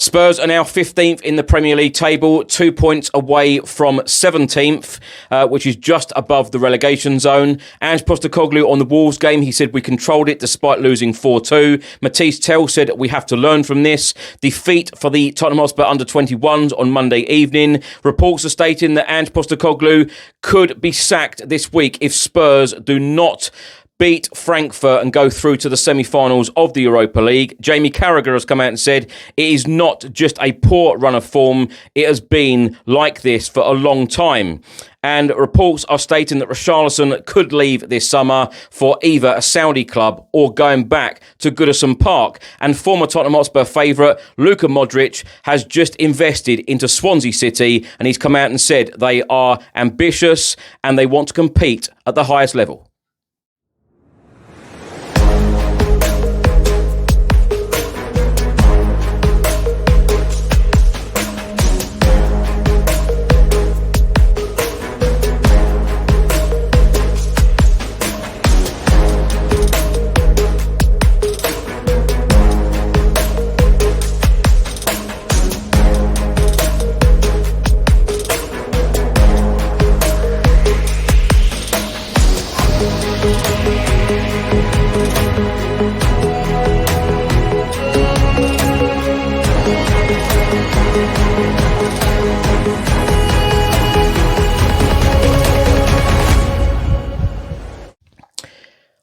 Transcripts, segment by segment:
Spurs are now 15th in the Premier League table, 2 points away from 17th, which is just above the relegation zone. Ange Postecoglou on the Wolves game, he said we controlled it despite losing 4-2. Matisse Tell said we have to learn from this. Defeat for the Tottenham Hotspur under-21s on Monday evening. Reports are stating that Ange Postecoglou could be sacked this week if Spurs do not beat Frankfurt and go through to the semi-finals of the Europa League. Jamie Carragher has come out and said it is not just a poor run of form, it has been like this for a long time. And reports are stating that Richarlison could leave this summer for either a Saudi club or going back to Goodison Park. And former Tottenham Hotspur favourite Luka Modric has just invested into Swansea City, and he's come out and said they are ambitious and they want to compete at the highest level.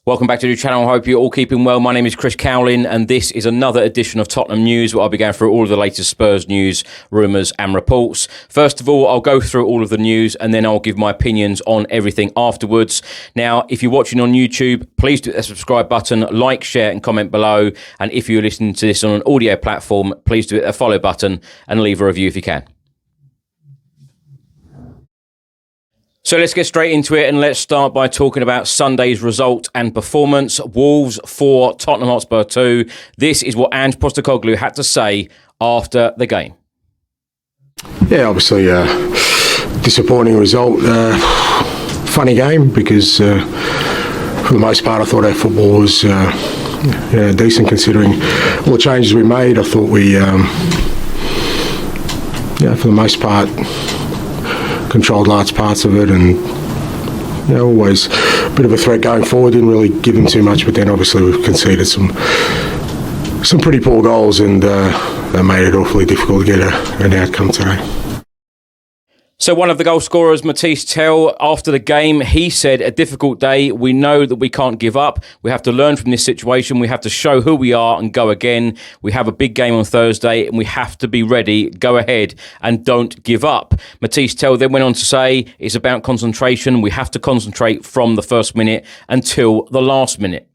Welcome back to the channel. I hope you're all keeping well. My name is Chris Cowlin, and this is another edition of Tottenham News, where I'll be going through all of the latest Spurs news, rumours and reports. First of all, I'll go through all of the news, and then I'll give my opinions on everything afterwards. Now, if you're watching on YouTube, please do hit the subscribe button, like, share and comment below. And if you're listening to this on an audio platform, please do hit the follow button and leave a review if you can. So let's get straight into it, and let's start by talking about Sunday's result and performance. Wolves 4, Tottenham Hotspur 2. This is what Ange Postecoglou had to say after the game. Yeah, obviously disappointing result. Funny game because for the most part I thought our football was decent considering all the changes we made. I thought we, for the most part, controlled large parts of it, and always a bit of a threat going forward. Didn't really give them too much, but then obviously we've conceded some pretty poor goals, and that made it awfully difficult to get an outcome today. So one of the goal scorers, Matisse Tell, after the game, he said, a difficult day. We know that we can't give up. We have to learn from this situation. We have to show who we are and go again. We have a big game on Thursday and we have to be ready. Go ahead and don't give up. Matisse Tell then went on to say, it's about concentration. We have to concentrate from the first minute until the last minute.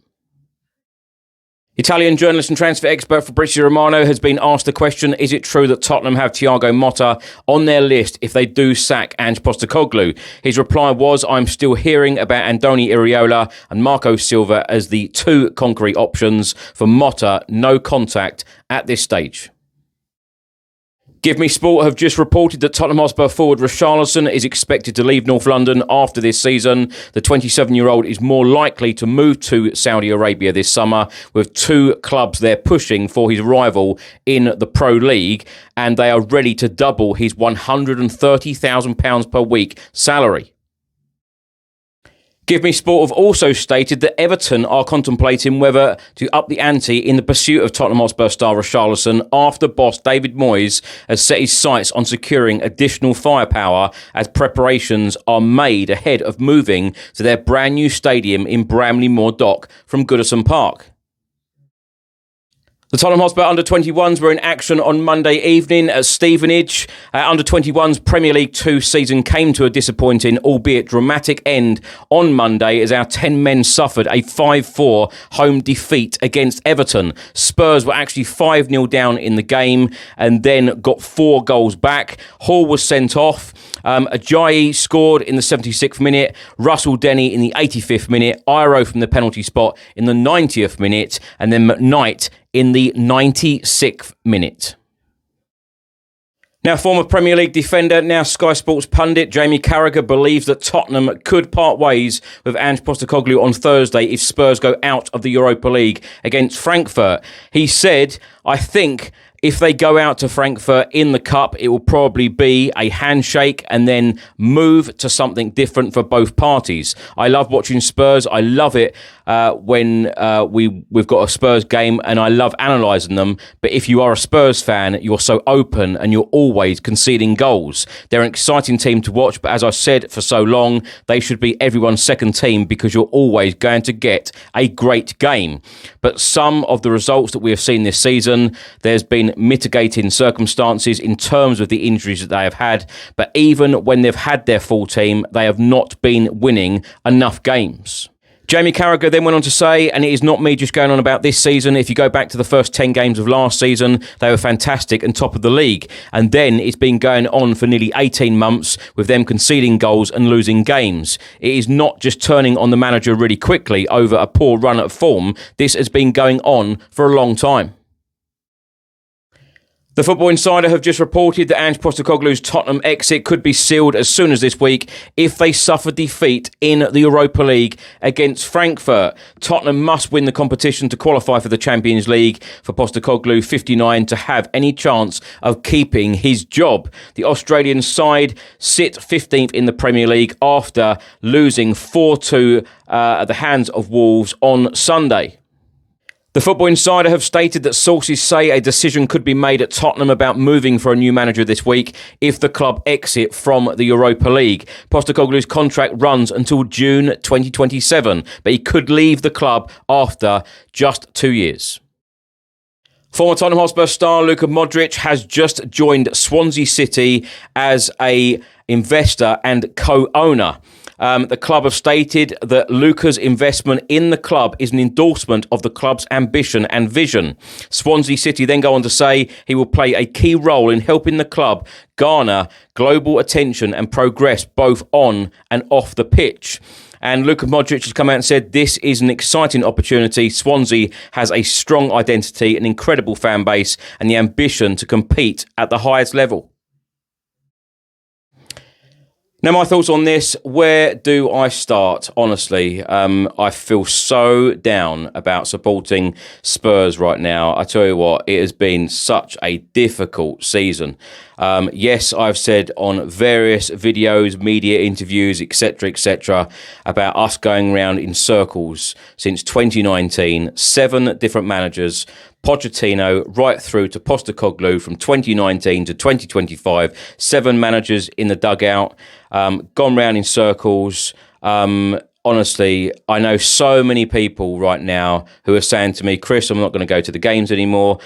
Italian journalist and transfer expert Fabrizio Romano has been asked the question, is it true that Tottenham have Thiago Motta on their list if they do sack Ange Postecoglou? His reply was, I'm still hearing about Andoni Iraola and Marco Silva as the two concrete options. For Motta, no contact at this stage. Give Me Sport have just reported that Tottenham Hotspur forward Richarlison is expected to leave North London after this season. The 27-year-old is more likely to move to Saudi Arabia this summer, with two clubs there pushing for his rival in the Pro League, and they are ready to double his £130,000 per week salary. Give Me Sport have also stated that Everton are contemplating whether to up the ante in the pursuit of Tottenham Hotspur star Richarlison after boss David Moyes has set his sights on securing additional firepower as preparations are made ahead of moving to their brand new stadium in Bramley Moor Dock from Goodison Park. The Tottenham Hotspur under-21s were in action on Monday evening at Stevenage. Under-21s Premier League 2 season came to a disappointing, albeit dramatic end on Monday as our 10 men suffered a 5-4 home defeat against Everton. Spurs were actually 5-0 down in the game and then got 4 goals back. Hall was sent off. Ajayi scored in the 76th minute. Russell Denny in the 85th minute. Iro from the penalty spot in the 90th minute. And then McKnight in the 96th minute. Now, former Premier League defender, now Sky Sports pundit, Jamie Carragher believes that Tottenham could part ways with Ange Postecoglou on Thursday if Spurs go out of the Europa League against Frankfurt. He said, I think If they go out to Frankfurt in the Cup, it will probably be a handshake and then move to something different for both parties. I love watching Spurs. I love it when we've got a Spurs game, and I love analysing them. But if you are a Spurs fan, you're so open and you're always conceding goals. They're an exciting team to watch, but as I said for so long, they should be everyone's second team because you're always going to get a great game. But some of the results that we have seen this season, there's been mitigating circumstances in terms of the injuries that they have had. But even when they've had their full team, they have not been winning enough games. Jamie Carragher then went on to say, and it is not me just going on about this season, if you go back to the first 10 games of last season, they were fantastic and top of the league. And then it's been going on for nearly 18 months with them conceding goals and losing games. It is not just turning on the manager really quickly over a poor run of form. This has been going on for a long time. The Football Insider have just reported that Ange Postecoglou's Tottenham exit could be sealed as soon as this week if they suffer defeat in the Europa League against Frankfurt. Tottenham must win the competition to qualify for the Champions League for Postecoglou 59 to have any chance of keeping his job. The Australian side sit 15th in the Premier League after losing 4-2 at the hands of Wolves on Sunday. The Football Insider have stated that sources say a decision could be made at Tottenham about moving for a new manager this week if the club exit from the Europa League. Postecoglou's contract runs until June 2027, but he could leave the club after just 2 years. Former Tottenham Hotspur star Luka Modric has just joined Swansea City as a investor and co-owner. The club have stated that Luka's investment in the club is an endorsement of the club's ambition and vision. Swansea City then go on to say he will play a key role in helping the club garner global attention and progress both on and off the pitch. And Luka Modric has come out and said this is an exciting opportunity. Swansea has a strong identity, an incredible fan base, and the ambition to compete at the highest level. Now, my thoughts on this, where do I start? Honestly, I feel so down about supporting Spurs right now. I tell you what, it has been such a difficult season. Yes, I've said on various videos, media interviews, etc., about us going around in circles since 2019, 7 different managers, Pochettino right through to Postecoglou from 2019 to 2025, 7 managers in the dugout, gone round in circles. Honestly, I know so many people right now who are saying to me, Chris, I'm not going to go to the games anymore.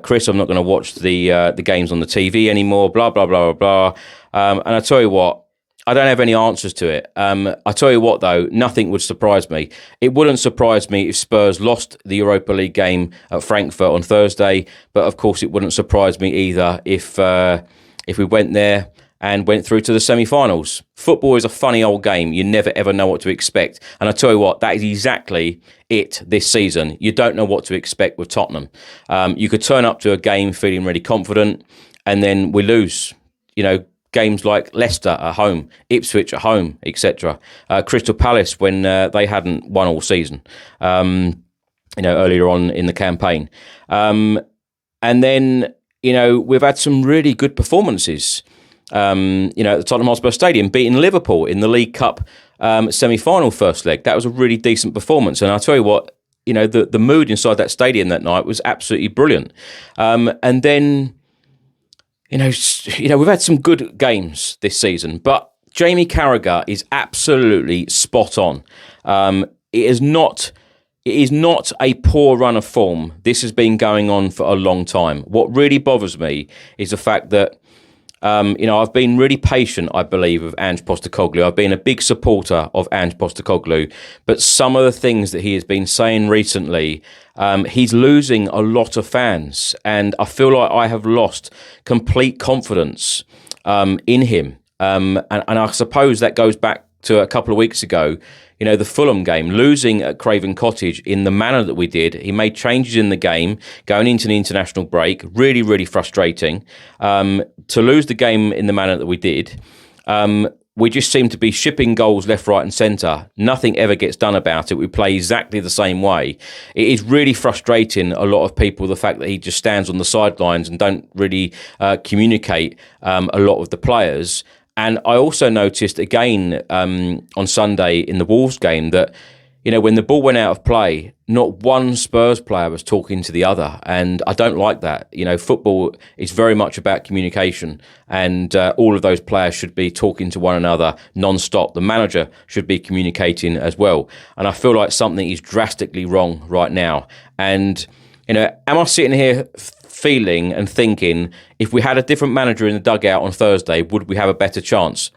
Chris, I'm not going to watch the games on the TV anymore, blah, blah, blah, blah, blah. And I tell you what, I don't have any answers to it. I tell you what, though, nothing would surprise me. It wouldn't surprise me if Spurs lost the Europa League game at Frankfurt on Thursday, but of course it wouldn't surprise me either if we went there and went through to the semi-finals. Football is a funny old game. You never, ever know what to expect. And I tell you what, that is exactly it this season. You don't know what to expect with Tottenham. You could turn up to a game feeling really confident, and then we lose. You know, games like Leicester at home, Ipswich at home, etc. Crystal Palace when they hadn't won all season, earlier on in the campaign. And then, we've had some really good performances. At the Tottenham Hotspur Stadium, beating Liverpool in the League Cup semi-final first leg. That was a really decent performance. And I'll tell you what, the mood inside that stadium that night was absolutely brilliant. And then, we've had some good games this season, but Jamie Carragher is absolutely spot on. It is not a poor run of form. This has been going on for a long time. What really bothers me is the fact that I've been really patient, I believe, with Ange Postecoglou. I've been a big supporter of Ange Postecoglou, but some of the things that he has been saying recently, he's losing a lot of fans, and I feel like I have lost complete confidence in him. And I suppose that goes back to a couple of weeks ago, the Fulham game, losing at Craven Cottage in the manner that we did. He made changes in the game, going into the international break, really, really frustrating. To lose the game in the manner that we did, we just seem to be shipping goals left, right and centre. Nothing ever gets done about it. We play exactly the same way. It is really frustrating, a lot of people, the fact that he just stands on the sidelines and don't really communicate a lot of the players. And I also noticed again on Sunday in the Wolves game that, you know, when the ball went out of play, not one Spurs player was talking to the other. And I don't like that. You know, football is very much about communication, and all of those players should be talking to one another non-stop. The manager should be communicating as well. And I feel like something is drastically wrong right now. And, you know, am I sitting here feeling and thinking, if we had a different manager in the dugout on Thursday, would we have a better chance?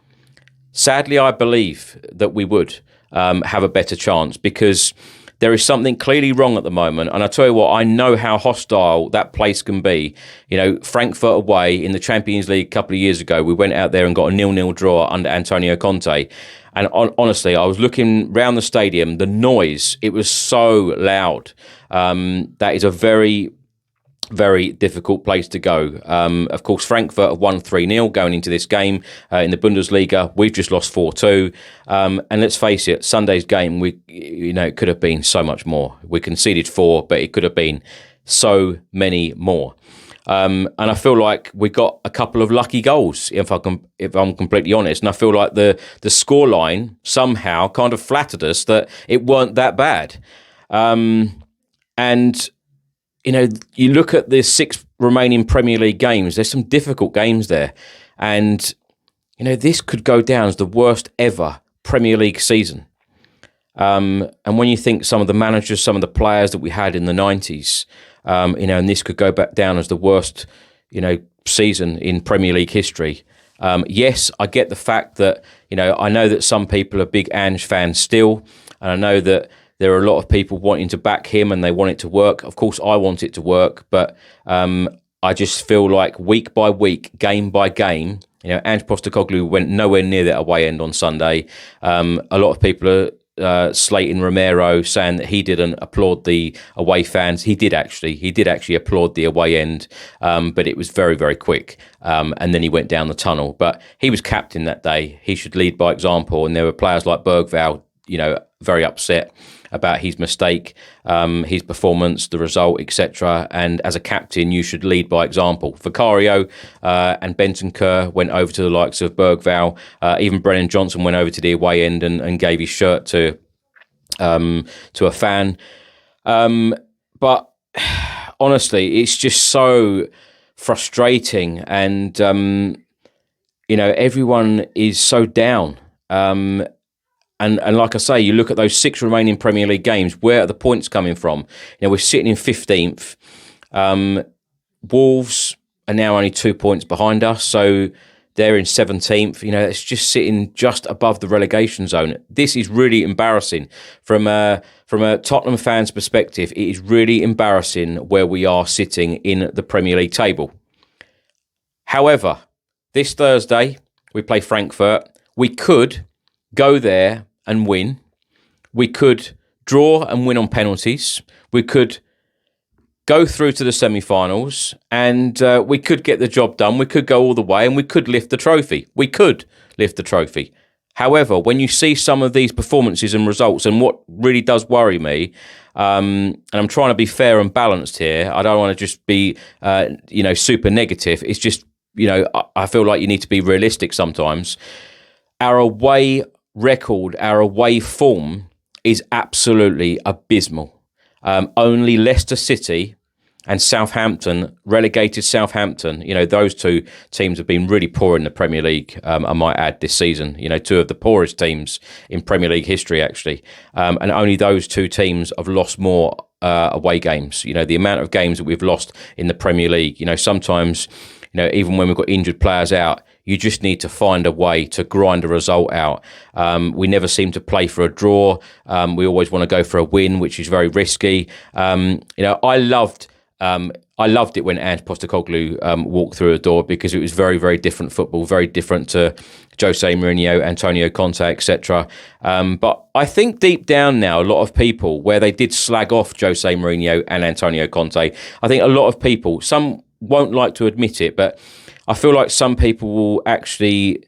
Sadly, I believe that we would have a better chance, because there is something clearly wrong at the moment. And I tell you what, I know how hostile that place can be. You know, Frankfurt away in the Champions League a couple of years ago, we went out there and got a 0-0 draw under Antonio Conte. And honestly, I was looking round the stadium, the noise, it was so loud. That is a very, very difficult place to go. Of course, Frankfurt have won 3-0 going into this game in the Bundesliga. We've just lost 4-2. And let's face it, Sunday's game, it could have been so much more. We conceded 4, but it could have been so many more. And I feel like we got a couple of lucky goals, if I'm completely honest. And I feel like the scoreline somehow kind of flattered us that it weren't that bad. And you know, you look at the 6 remaining Premier League games, there's some difficult games there. And, you know, this could go down as the worst ever Premier League season. And when you think some of the managers, some of the players that we had in the 90s, and this could go back down as the worst, season in Premier League history. Yes, I get the fact that, I know that some people are big Ange fans still, and I know that there are a lot of people wanting to back him and they want it to work. Of course, I want it to work, but I just feel like week by week, game by game, Ange Postecoglou went nowhere near that away end on Sunday. A lot of people are slating Romero, saying that he didn't applaud the away fans. He did actually applaud the away end, but it was very, very quick. And then he went down the tunnel. But he was captain that day. He should lead by example. And there were players like Bergvall, very upset about his mistake, his performance, the result, etc. And as a captain, you should lead by example. Vicario and Bentancur went over to the likes of Bergvall. Even Brennan Johnson went over to the away end and gave his shirt to a fan. But honestly, it's just so frustrating, and everyone is so down. And like I say, you look at those 6 remaining Premier League games, where are the points coming from? We're sitting in 15th. Wolves are now only 2 points behind us, so they're in 17th. It's just sitting just above the relegation zone. This is really embarrassing. From a Tottenham fan's perspective, it is really embarrassing where we are sitting in the Premier League table. However, this Thursday, we play Frankfurt. We could go there and win. We could draw and win on penalties. We could go through to the semi-finals, and we could get the job done. We could go all the way, and we could lift the trophy. However, when you see some of these performances and results, and what really does worry me, and I'm trying to be fair and balanced here, I don't want to just be, super negative. It's just, I feel like you need to be realistic sometimes. Our away record, our away form is absolutely abysmal. Only Leicester City and Southampton, relegated Southampton, those 2 teams have been really poor in the Premier League, I might add, this season. 2 of the poorest teams in Premier League history, actually. And only those 2 teams have lost more away games. The amount of games that we've lost in the Premier League, sometimes, even when we've got injured players out, you just need to find a way to grind a result out. We never seem to play for a draw. We always want to go for a win, which is very risky. I loved it when Ange Postecoglou walked through the door, because it was very, very different football, very different to Jose Mourinho, Antonio Conte, etc. But I think deep down now, a lot of people, where they did slag off Jose Mourinho and Antonio Conte, I think a lot of people, some won't like to admit it, but I feel like some people will actually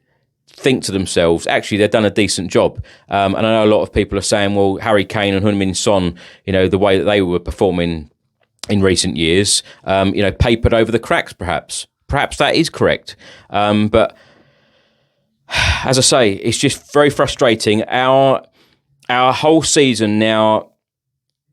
think to themselves, actually, they've done a decent job. And I know a lot of people are saying, well, Harry Kane and Heung-min Son, the way that they were performing in recent years, papered over the cracks, perhaps. Perhaps that is correct. But as I say, it's just very frustrating. Our whole season now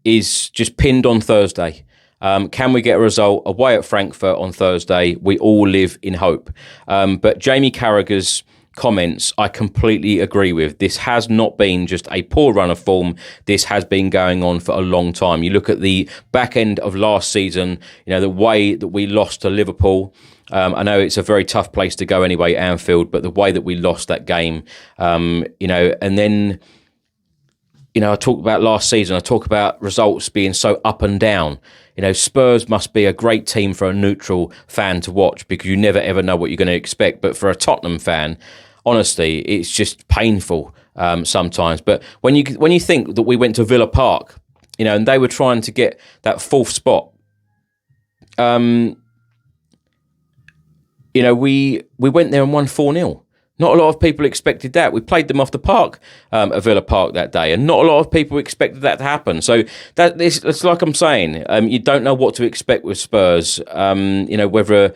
is just pinned on Thursday. Can we get a result away at Frankfurt on Thursday? We all live in hope. But Jamie Carragher's comments, I completely agree with. This has not been just a poor run of form. This has been going on for a long time. You look at the back end of last season, the way that we lost to Liverpool. I know it's a very tough place to go anyway, Anfield, but the way that we lost that game, and then, I talk about last season, I talk about results being so up and down. Spurs must be a great team for a neutral fan to watch because you never ever know what you're going to expect. But for a Tottenham fan, honestly, it's just painful sometimes. But when you think that we went to Villa Park, and they were trying to get that fourth spot, we went there and won 4-0. Not a lot of people expected that. We played them off the park at Villa Park that day, and not a lot of people expected that to happen. So it's like I'm saying, you don't know what to expect with Spurs. Whether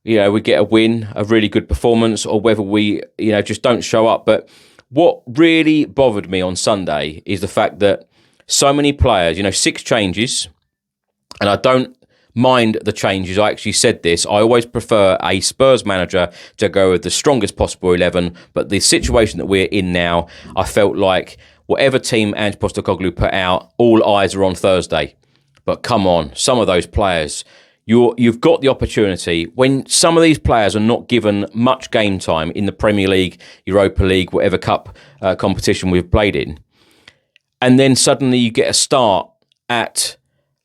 we get a win, a really good performance, or whether we just don't show up. But what really bothered me on Sunday is the fact that so many players, 6 changes, and I don't mind the changes. I actually said this. I always prefer a Spurs manager to go with the strongest possible 11. But the situation that we're in now, I felt like whatever team Ange Postecoglou put out, all eyes are on Thursday. But come on, some of those players, you've got the opportunity. When some of these players are not given much game time in the Premier League, Europa League, whatever cup competition we've played in, and then suddenly you get a start at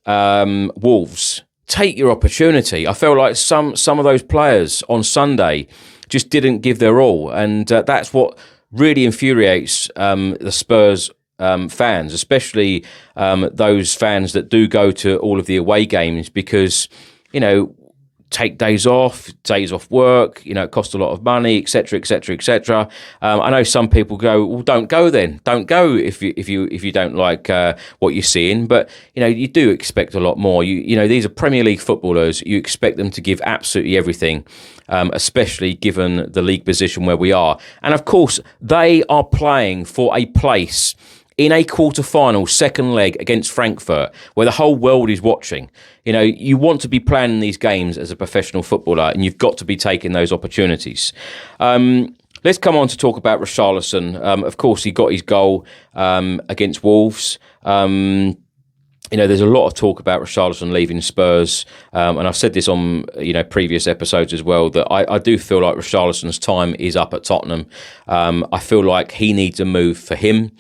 Wolves. Take your opportunity. I felt like some of those players on Sunday just didn't give their all, and that's what really infuriates the Spurs fans, especially those fans that do go to all of the away games because, take days off work, it costs a lot of money, etc., etc., etc. I know some people go, well, don't go then. Don't go if you don't like what you're seeing. But you do expect a lot more. These are Premier League footballers. You expect them to give absolutely everything, especially given the league position where we are. And of course, they are playing for a place in a quarter-final, second leg against Frankfurt, where the whole world is watching. You want to be playing these games as a professional footballer, and you've got to be taking those opportunities. Let's come on to talk about Richarlison. Of course, he got his goal against Wolves. There's a lot of talk about Richarlison leaving Spurs, and I've said this on previous episodes as well, that I do feel like Richarlison's time is up at Tottenham. I feel like he needs a move for him.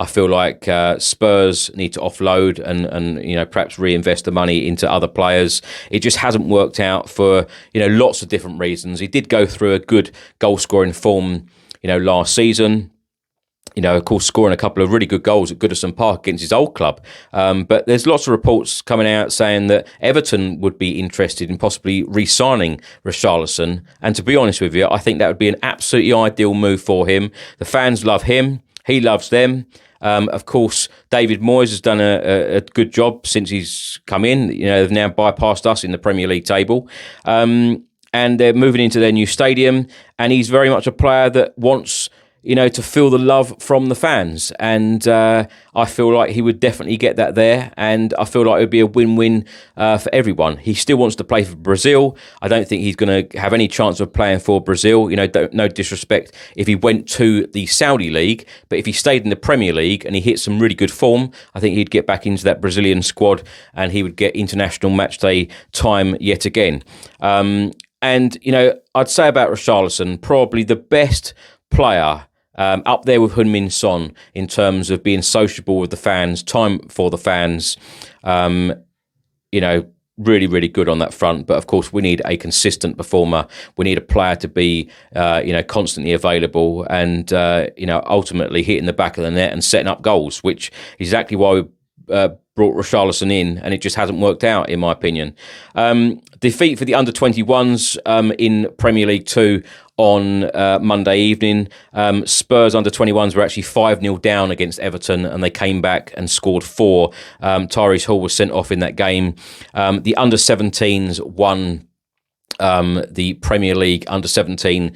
I feel like Spurs need to offload and perhaps reinvest the money into other players. It just hasn't worked out for lots of different reasons. He did go through a good goal scoring form last season. Of course, scoring a couple of really good goals at Goodison Park against his old club. But there's lots of reports coming out saying that Everton would be interested in possibly re-signing Richarlison. And to be honest with you, I think that would be an absolutely ideal move for him. The fans love him. He loves them. Of course, David Moyes has done a good job since he's come in. They've now bypassed us in the Premier League table. And they're moving into their new stadium. And he's very much a player that wants to feel the love from the fans. And I feel like he would definitely get that there. And I feel like it would be a win-win for everyone. He still wants to play for Brazil. I don't think he's going to have any chance of playing for Brazil. No disrespect if he went to the Saudi League. But if he stayed in the Premier League and he hit some really good form, I think he'd get back into that Brazilian squad and he would get international matchday time yet again. And I'd say about Richarlison, probably the best player up there with Heung-min Son in terms of being sociable with the fans, time for the fans, really, really good on that front. But of course, we need a consistent performer. We need a player to be, constantly available and, ultimately hitting the back of the net and setting up goals, which is exactly why we brought Richarlison in, and it just hasn't worked out, in my opinion. Defeat for the under-21s in Premier League 2. on Monday evening. Spurs under-21s were actually 5-0 down against Everton, and they came back and scored 4. Tyrese Hall was sent off in that game. The under-17s won the Premier League Under-17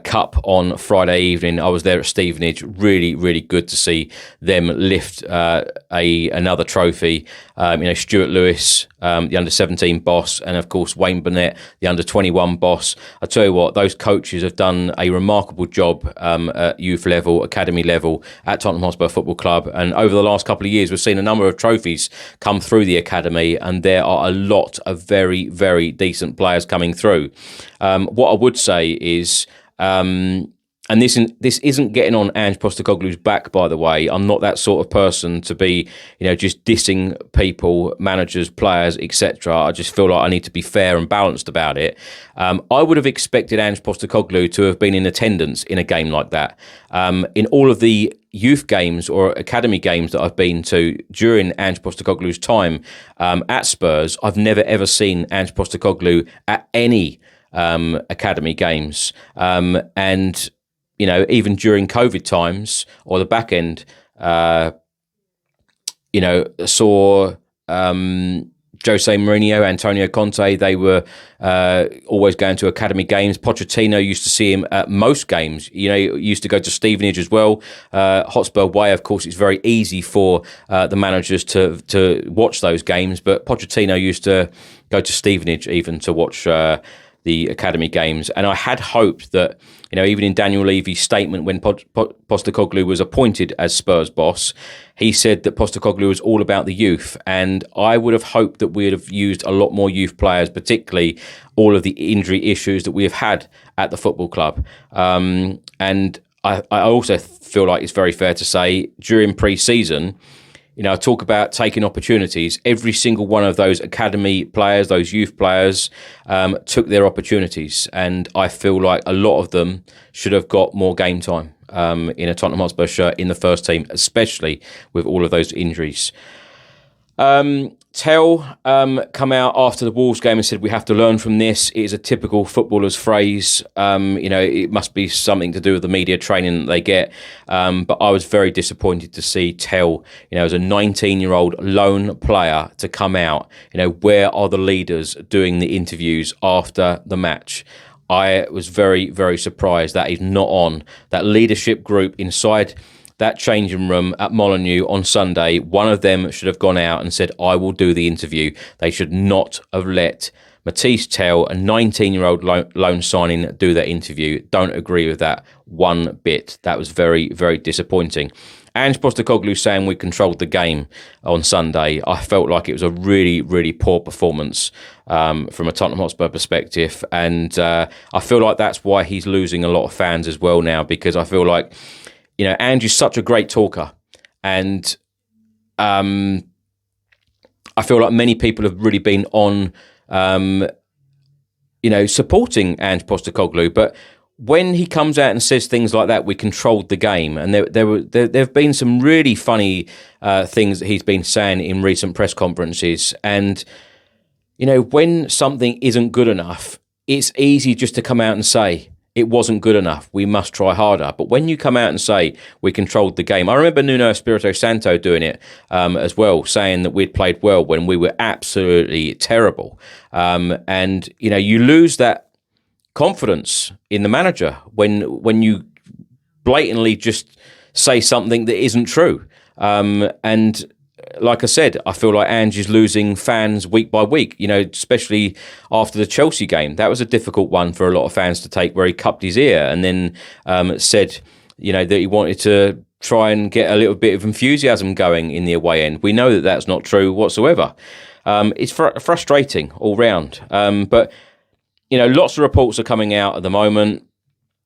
Cup on Friday evening. I was there at Stevenage. Really, really good to see them lift another trophy. Stuart Lewis, the Under-17 boss, and of course Wayne Burnett, the Under-21 boss. I tell you what, those coaches have done a remarkable job at youth level, academy level at Tottenham Hotspur Football Club. And over the last couple of years, we've seen a number of trophies come through the academy, and there are a lot of very, very decent players coming through. What I would say is, and this isn't getting on Ange Postecoglou's back, by the way. I'm not that sort of person to be, just dissing people, managers, players, etc. I just feel like I need to be fair and balanced about it. I would have expected Ange Postecoglou to have been in attendance in a game like that. In all of the youth games or academy games that I've been to during Ange Postecoglou's time at Spurs, I've never ever seen Ange Postecoglou at any academy games. And even during COVID times or the back end, saw Jose Mourinho, Antonio Conte, they were always going to academy games. Pochettino used to see him at most games. He used to go to Stevenage as well. Hotspur Way, of course, it's very easy for the managers to watch those games, but Pochettino used to go to Stevenage even to watch the academy games. And I had hoped that, even in Daniel Levy's statement when Postecoglou was appointed as Spurs boss, he said that Postecoglou was all about the youth. And I would have hoped that we would have used a lot more youth players, particularly all of the injury issues that we have had at the football club. And I also feel like it's very fair to say during pre-season, I talk about taking opportunities. Every single one of those academy players, those youth players, took their opportunities. And I feel like a lot of them should have got more game time in a Tottenham Hotspur shirt in the first team, especially with all of those injuries. Tell come out after the Wolves game and said, we have to learn from this. It is a typical footballer's phrase. It must be something to do with the media training that they get. But I was very disappointed to see Tell, as a 19-year-old lone player to come out. Where are the leaders doing the interviews after the match? I was very, very surprised that he's not on that leadership group inside that changing room at Molineux on Sunday. One of them should have gone out and said, I will do the interview. They should not have let Matisse Tell, a 19-year-old loan signing, do that interview. Don't agree with that one bit. That was very, very disappointing. Ange Postecoglou saying we controlled the game on Sunday, I felt like it was a really, really poor performance from a Tottenham Hotspur perspective. And I feel like that's why he's losing a lot of fans as well now, because I feel like Ange is such a great talker, and I feel like many people have really been on, supporting Ange Postecoglou. But when he comes out and says things like that, we controlled the game, and there have been some really funny things that he's been saying in recent press conferences. And when something isn't good enough, it's easy just to come out and say, it wasn't good enough, we must try harder. But when you come out and say we controlled the game, I remember Nuno Espirito Santo doing it as well, saying that we'd played well when we were absolutely terrible. And you lose that confidence in the manager when you blatantly just say something that isn't true. And like I said, I feel like Ange is losing fans week by week, especially after the Chelsea game. That was a difficult one for a lot of fans to take, where he cupped his ear and then said, that he wanted to try and get a little bit of enthusiasm going in the away end. We know that that's not true whatsoever. It's frustrating all round. But, lots of reports are coming out at the moment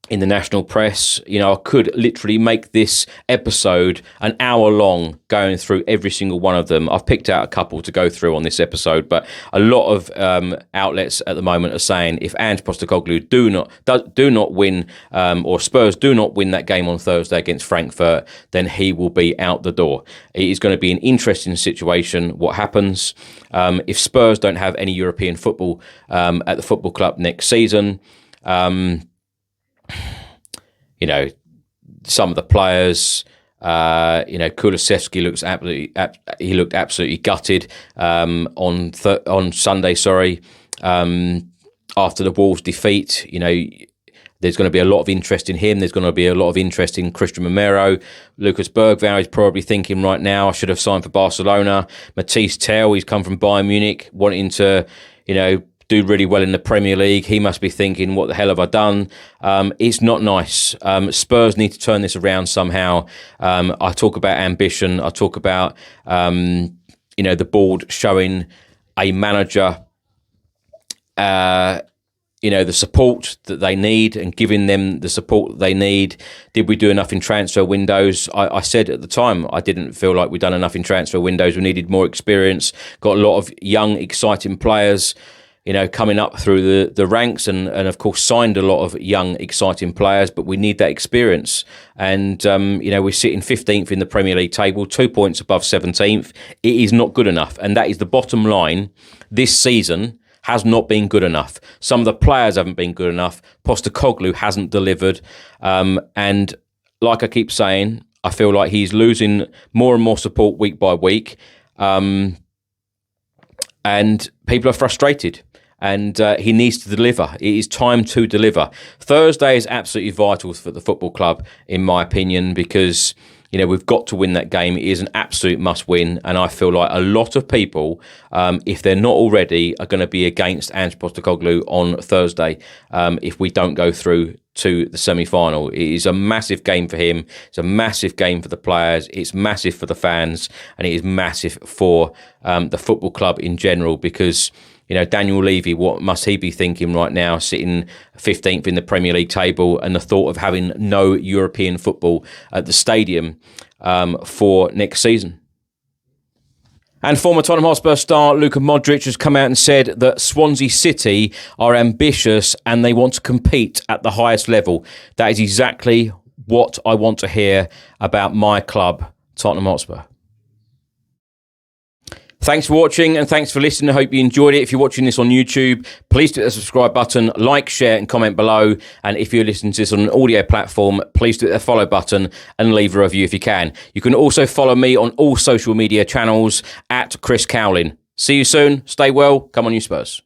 in the national press. I could literally make this episode an hour long, going through every single one of them. I've picked out a couple to go through on this episode, but a lot of outlets at the moment are saying if Ange Postecoglou do not win, or Spurs do not win that game on Thursday against Frankfurt, then he will be out the door. It is going to be an interesting situation what happens if Spurs don't have any European football at the football club next season. you know, some of the players. You know, Kulusevski looked absolutely gutted on Sunday. Sorry, after the Wolves defeat. You know, there's going to be a lot of interest in him. There's going to be a lot of interest in Christian Romero. Lucas Bergvall is probably thinking right now, I should have signed for Barcelona. Matisse Tel, he's come from Bayern Munich, wanting to, you know, do really well in the Premier League. He must be thinking, what the hell have I done? It's not nice. Spurs need to turn this around somehow. I talk about ambition. I talk about, you know, the board showing a manager, you know, the support that they need and giving them the support that they need. Did we do enough in transfer windows? I said at the time, I didn't feel like we'd done enough in transfer windows. We needed more experience. Got a lot of young, exciting players, you know, coming up through the ranks and of course signed a lot of young, exciting players, but we need that experience. And, you know, we're sitting 15th in the Premier League table, 2 points above 17th. It is not good enough. And that is the bottom line. This season has not been good enough. Some of the players haven't been good enough. Postecoglou hasn't delivered. And like I keep saying, I feel like he's losing more and more support week by week. And people are frustrated. And he needs to deliver. It is time to deliver. Thursday is absolutely vital for the football club, in my opinion, because, you know, we've got to win that game. It is an absolute must-win. And I feel like a lot of people, if they're not already, are going to be against Ange Postecoglou on Thursday if we don't go through to the semi-final. It is a massive game for him. It's a massive game for the players. It's massive for the fans. And it is massive for the football club in general because, you know, Daniel Levy, what must he be thinking right now, sitting 15th in the Premier League table, and the thought of having no European football at the stadium for next season? And former Tottenham Hotspur star Luka Modric has come out and said that Swansea City are ambitious and they want to compete at the highest level. That is exactly what I want to hear about my club, Tottenham Hotspur. Thanks for watching and thanks for listening. I hope you enjoyed it. If you're watching this on YouTube, please hit the subscribe button, like, share and comment below. And if you're listening to this on an audio platform, please hit the follow button and leave a review if you can. You can also follow me on all social media channels at Chris Cowlin. See you soon. Stay well. Come on, you Spurs.